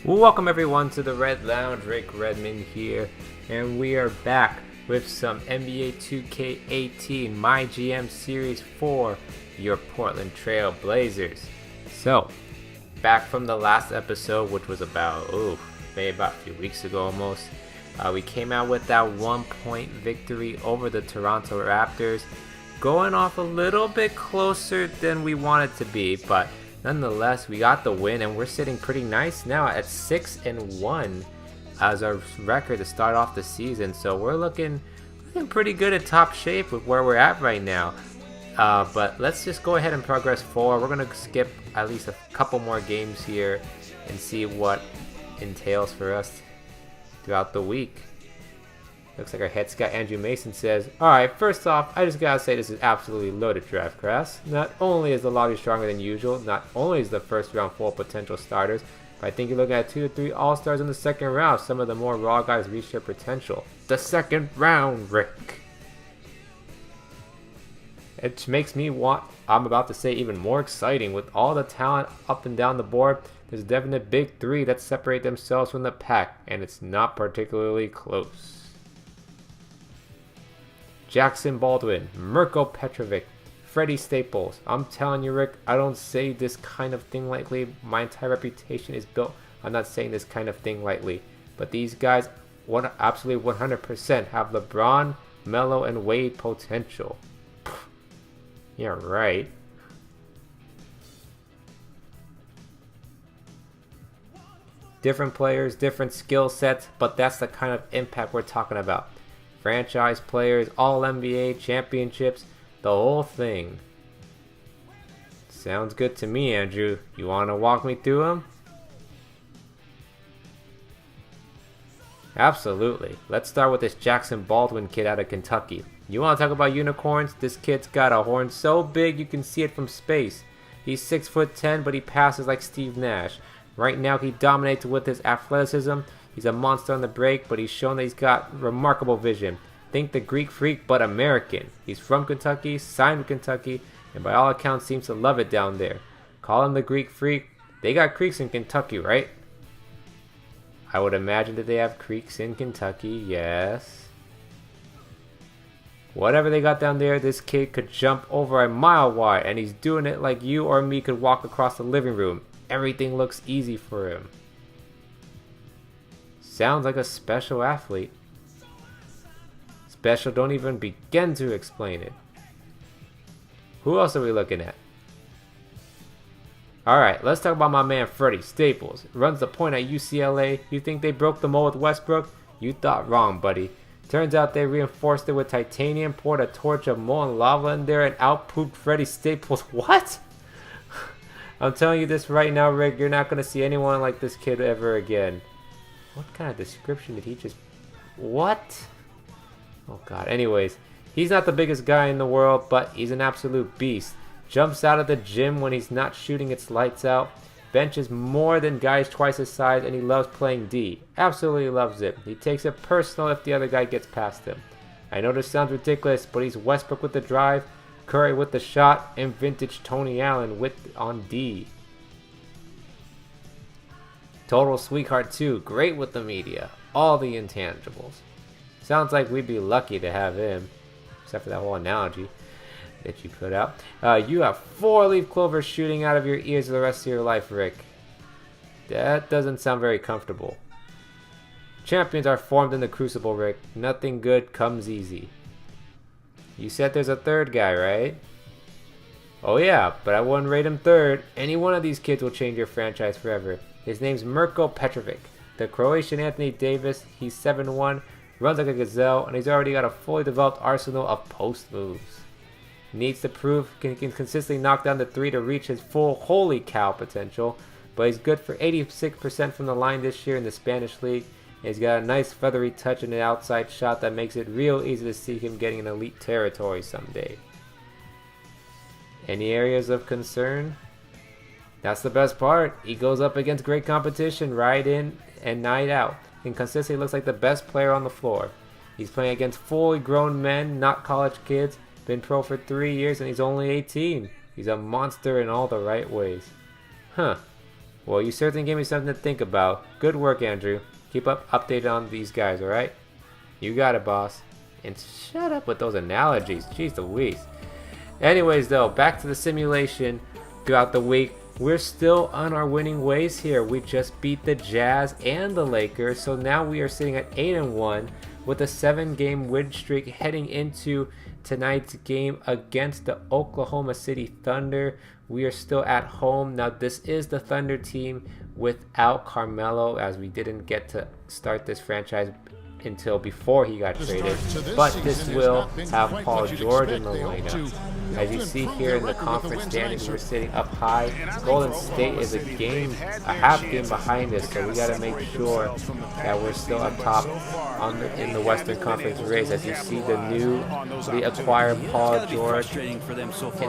Welcome everyone to the Red Lounge. Rick Redmond here, and we are back with some NBA 2K18 MyGM Series 4, your Portland Trail Blazers. So, back from the last episode, which was maybe about a few weeks ago almost, we came out with that 1-point victory over the Toronto Raptors, going off a little bit closer than we wanted to be, but nonetheless, we got the win, and we're sitting pretty nice now at 6-1 as our record to start off the season. So we're looking pretty good at top shape with where we're at right now. But let's just go ahead and progress forward. We're gonna skip at least a couple more games here and see what entails for us throughout the week. Looks like our head scout Andrew Mason says, "Alright, first off, I just gotta say this is absolutely loaded draft class. Not only is the lobby stronger than usual, not only is the first round full of potential starters, but I think you're looking at 2 to 3 all-stars in the second round. Some of the more raw guys reach their potential. The second round, Rick." It makes me I'm about to say even more exciting. With all the talent up and down the board, there's a definite big three that separate themselves from the pack, and it's not particularly close. Jackson Baldwin, Mirko Petrovic, Freddie Staples. I'm telling you, Rick, I don't say this kind of thing lightly. My entire reputation is built on not saying this kind of thing lightly. But these guys absolutely 100% have LeBron, Melo, and Wade potential. Yeah, right. Different players, different skill sets, but that's the kind of impact we're talking about. Franchise players, all NBA championships, the whole thing. Sounds good to me, Andrew. You want to walk me through them? Absolutely. Let's start with this Jackson Baldwin kid out of Kentucky. You want to talk about unicorns? This kid's got a horn so big you can see it from space. He's 6'10", but he passes like Steve Nash. Right now he dominates with his athleticism. He's a monster on the break, but he's shown that he's got remarkable vision. Think the Greek freak, but American. He's from Kentucky, signed with Kentucky, and by all accounts seems to love it down there. Call him the Greek freak. They got creeks in Kentucky, right? I would imagine that they have creeks in Kentucky, yes. Whatever they got down there, this kid could jump over a mile wide, and he's doing it like you or me could walk across the living room. Everything looks easy for him. Sounds like a special athlete. Special, don't even begin to explain it. Who else are we looking at? Alright, let's talk about my man Freddie Staples. Runs the point at UCLA. You think they broke the mold with Westbrook? You thought wrong, buddy. Turns out they reinforced it with titanium, poured a torch of molten lava in there, and out-pooped Freddie Staples. What? I'm telling you this right now, Rick. You're not going to see anyone like this kid ever again. What kind of description did he just... What? Oh god. Anyways, he's not the biggest guy in the world, but he's an absolute beast. Jumps out of the gym when he's not shooting its lights out. Benches more than guys twice his size, and he loves playing D. Absolutely loves it. He takes it personal if the other guy gets past him. I know this sounds ridiculous, but he's Westbrook with the drive, Curry with the shot, and vintage Tony Allen on D. Total sweetheart too, great with the media, all the intangibles. Sounds like we'd be lucky to have him, except for that whole analogy that you put out. You have 4-leaf clover shooting out of your ears for the rest of your life, Rick. That doesn't sound very comfortable. Champions are formed in the crucible, Rick. Nothing good comes easy. You said there's a third guy, right? Oh yeah, but I wouldn't rate him third. Any one of these kids will change your franchise forever. His name's Mirko Petrovic, the Croatian Anthony Davis. He's 7'1", runs like a gazelle, and he's already got a fully developed arsenal of post moves. Needs to prove he can consistently knock down the three to reach his full holy cow potential, but he's good for 86% from the line this year in the Spanish league, and he's got a nice feathery touch in the outside shot that makes it real easy to see him getting in elite territory someday. Any areas of concern? That's the best part. He goes up against great competition, ride in and night out, and consistently looks like the best player on the floor. He's playing against fully grown men, not college kids. Been pro for 3 years and he's only 18. He's a monster in all the right ways. Huh. Well, you certainly gave me something to think about. Good work, Andrew. Keep up updated on these guys, alright? You got it, boss. And shut up with those analogies. Jeez Louise. Anyways, though, back to the simulation throughout the week. We're still on our winning ways here. We just beat the Jazz and the Lakers. So now we are sitting at 8-1 with a 7-game win streak heading into tonight's game against the Oklahoma City Thunder. We are still at home. Now, this is the Thunder team without Carmelo, as we didn't get to start this franchise until before he got traded, but this will have Paul George in the lineup. As you see here in the conference standings, we're sitting up high. Golden State is a half game behind us, so we got to make sure that we're still up top in the Western Conference race. As you see the acquired Paul George in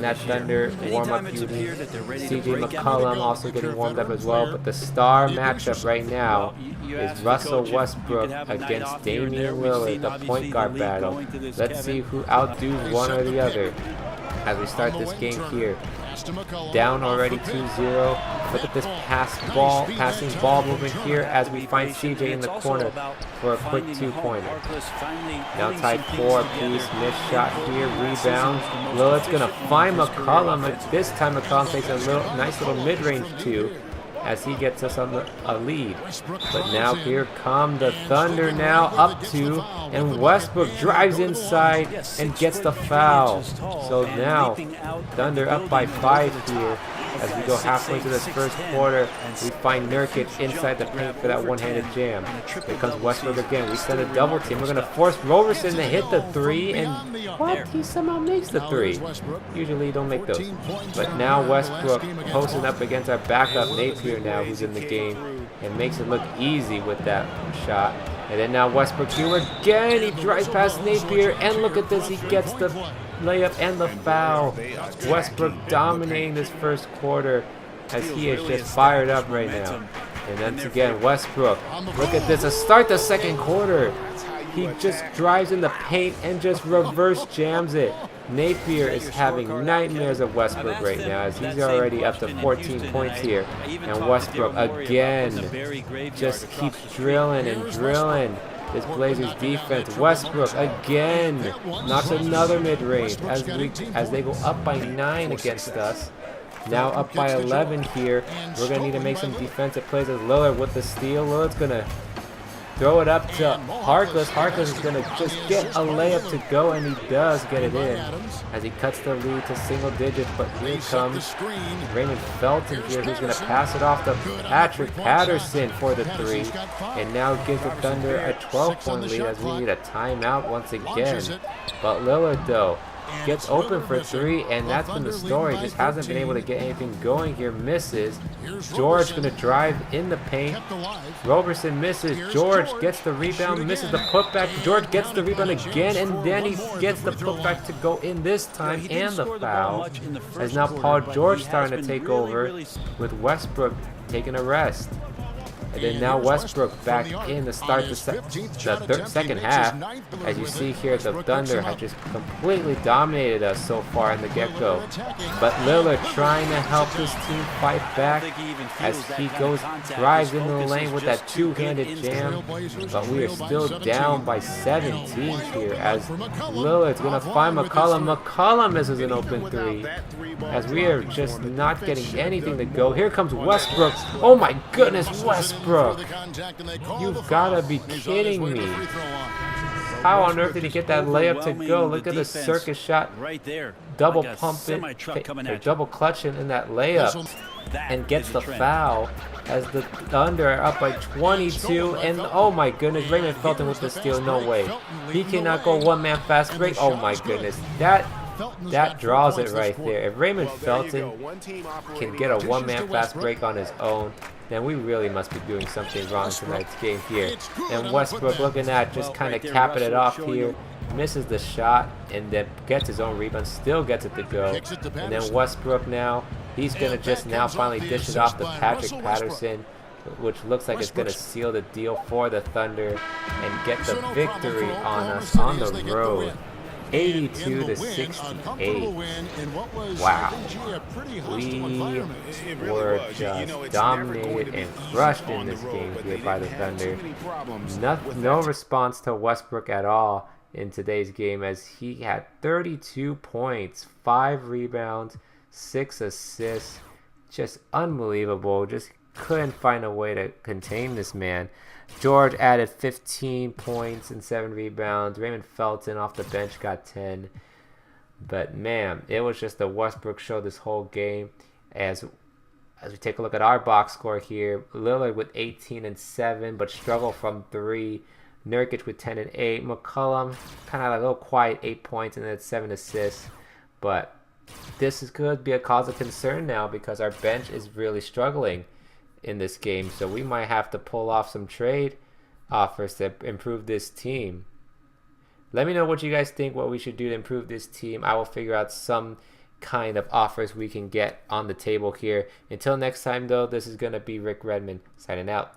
that Thunder warm-up beauty. CJ McCollum also getting warmed up as well, but the star matchup right now is Russell Westbrook against Damian Lillard, the point guard battle. Let's see who outdoes one or the other as we start this game here. Down already 2-0. Look at this passing ball movement here as we find CJ in the corner for a quick 2-pointer. Now tied 4-piece, missed shot here, rebound. Lillard's gonna find McCollum, and this time McCollum takes a nice little mid-range 2 as he gets us on a lead. But now here come the Thunder now up 2, and Westbrook drives inside and gets the foul. So now Thunder up by 5 here. As we go halfway through this first quarter, we find Nurkic inside the paint for that one-handed jam. Here comes Westbrook again. We send a double team. We're going to force Roberson to hit the 3, and what? He somehow makes the 3. Usually you don't make those. But now Westbrook posting up against our backup Napier now, who's in the game, and makes it look easy with that shot. And then now Westbrook here again. He drives past Napier, and look at this. He gets the layup and the foul. Westbrook dominating this first quarter as he is just fired up right now. And once again, Westbrook, look at this, to start the second quarter. He just drives in the paint and just reverse jams it. Napier is having nightmares of Westbrook right now as he's already up to 14 points here. And Westbrook again just keeps drilling and drilling this Blazers defense. Westbrook again knocks another mid-range as they go up by 9 against us. Now up by 11 here. We're going to need to make some defensive plays as Lillard with the steal. Lillard's going to throw it up to Harkless. Harkless is going to just get a layup to go, and he does get it in as he cuts the lead to single digits. But here comes Raymond Felton here, who's going to pass it off to Patrick Patterson for the 3, and now gives the Thunder a 12-point lead as we need a timeout once again. But Lillard, though, gets open for 3, and that's been the story. Just hasn't been able to get anything going here. Misses. George going to drive in the paint. Roberson misses. George gets the rebound, misses the putback. George gets the rebound again, and then he gets the putback to go in this time, and the foul. As now Paul George starting to take over with Westbrook taking a rest. And then now Westbrook back in to start the second half. As you see here, the Thunder have just completely dominated us so far in the get-go. But Lillard trying to help his team fight back as he drives into the lane with that two-handed jam. But we are still down by 17 here as Lillard's going to find McCollum. McCollum misses an open 3 as we are just not getting anything to go. Here comes Westbrook. Oh my goodness, Westbrook. You've got to be kidding me. How on earth did he get that layup to go? Look at the circus shot. Double pump it, double clutching in that layup and gets the foul as the Thunder are up by 22. And oh my goodness, Raymond Felton with the steal. No way. He cannot go one-man fast break. Oh my goodness. That draws it right there. If Raymond Felton can get a one-man fast break on his own, then we really must be doing something wrong tonight's game here. And Westbrook looking at just kind of capping it off here. Misses the shot and then gets his own rebound. Still gets it to go. And then Westbrook now, he's going to just now finally dish it off to Patrick Patterson, which looks like it's going to seal the deal for the Thunder and get the victory on us on the road. 82 to 68. Wow. We were just dominated and crushed in this game here by the Thunder. No response to Westbrook at all in today's game, as he had 32 points, 5 rebounds, 6 assists. Just unbelievable. Just couldn't find a way to contain this man. George added 15 points and 7 rebounds. Raymond Felton off the bench got 10. But man, it was just the Westbrook show this whole game. As we take a look at our box score here, Lillard with 18 and 7, but struggled from 3. Nurkic with 10 and 8. McCollum kind of a little quiet, 8 points and then 7 assists. But this is going to be a cause of concern now because our bench is really struggling in this game. So we might have to pull off some trade offers to improve this team. Let me know what you guys think, what we should do to improve this team. I will figure out some kind of offers we can get on the table here. Until next time, though, this is going to be Rick Redmond signing out.